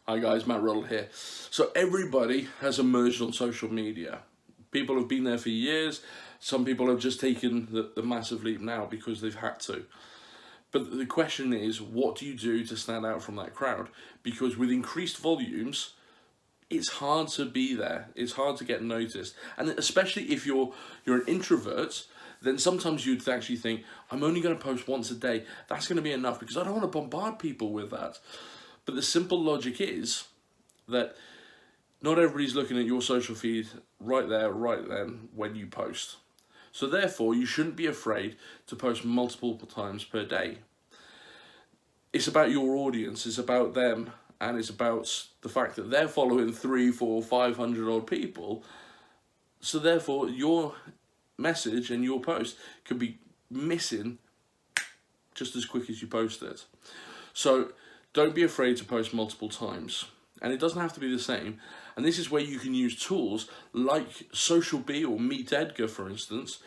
Hi guys, Matt Ruddle here. So everybody has emerged on social media. People have been there for years. Some people have just taken the massive leap now because they've had to. But the question is, what do you do to stand out from that crowd? Because with increased volumes, it's hard to be there. It's hard to get noticed. And especially if you're an introvert, then sometimes you'd actually think, I'm only going to post once a day. That's going to be enough because I don't want to bombard people with that. But the simple logic is that not everybody's looking at your social feed right there, right then, when you post. So therefore, you shouldn't be afraid to post multiple times per day. It's about your audience, it's about them, and it's about the fact that they're following 300, 400, 500 odd people. So therefore, your message and your post could be missing just as quick as you post it. So don't be afraid to post multiple times. And it doesn't have to be the same. And this is where you can use tools like SocialBee or MeetEdgar, for instance.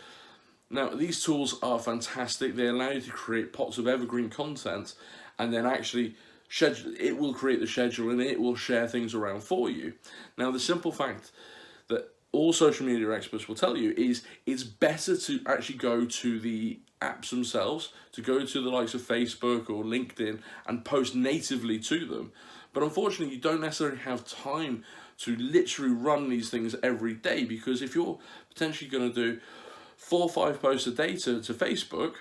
Now, these tools are fantastic. They allow you to create pots of evergreen content and then actually schedule. It will create the schedule and it will share things around for you. Now, the simple fact that all social media experts will tell you is it's better to actually go to the apps themselves, to go to the likes of Facebook or LinkedIn and post natively to them. But unfortunately, you don't necessarily have time to literally run these things every day, because if you're potentially going to do 4 or 5 posts a day to Facebook,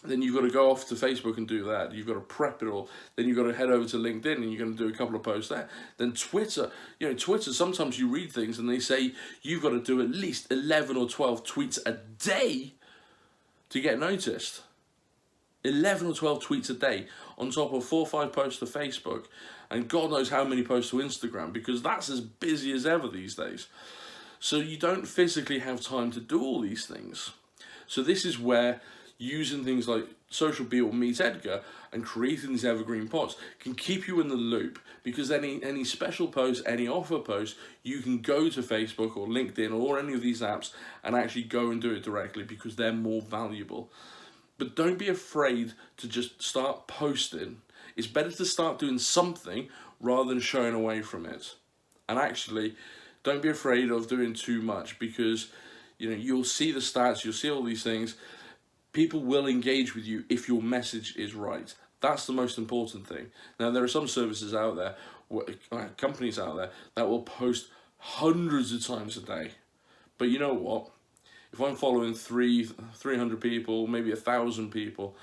then you've got to go off to Facebook and do that. You've got to prep it all. Then you've got to head over to LinkedIn and you're going to do a couple of posts there. Then Twitter, Twitter, sometimes you read things and they say you've got to do at least 11 or 12 tweets a day to get noticed. 11 or 12 tweets a day on top of 4 or 5 posts to Facebook, and God knows how many posts to Instagram, because that's as busy as ever these days. So you don't physically have time to do all these things. So this is where using things like SocialBee or MeetEdgar and creating these evergreen pots can keep you in the loop, because any special post, any offer post, you can go to Facebook or LinkedIn or any of these apps and actually go and do it directly, because they're more valuable. But don't be afraid to just start posting. It's better to start doing something rather than shying away from it. And actually, don't be afraid of doing too much, because you'll see the stats, you'll see all these things. People will engage with you if your message is right. That's the most important thing. Now, there are some services out there, companies out there, that will post hundreds of times a day. But you know what? If I'm following 300 people, maybe 1,000 people,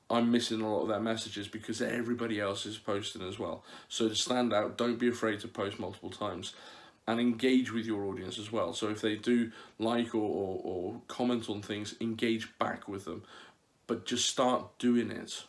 I'm missing a lot of their messages because everybody else is posting as well. So to stand out, don't be afraid to post multiple times and engage with your audience as well. So if they do like or comment on things, engage back with them. But just start doing it.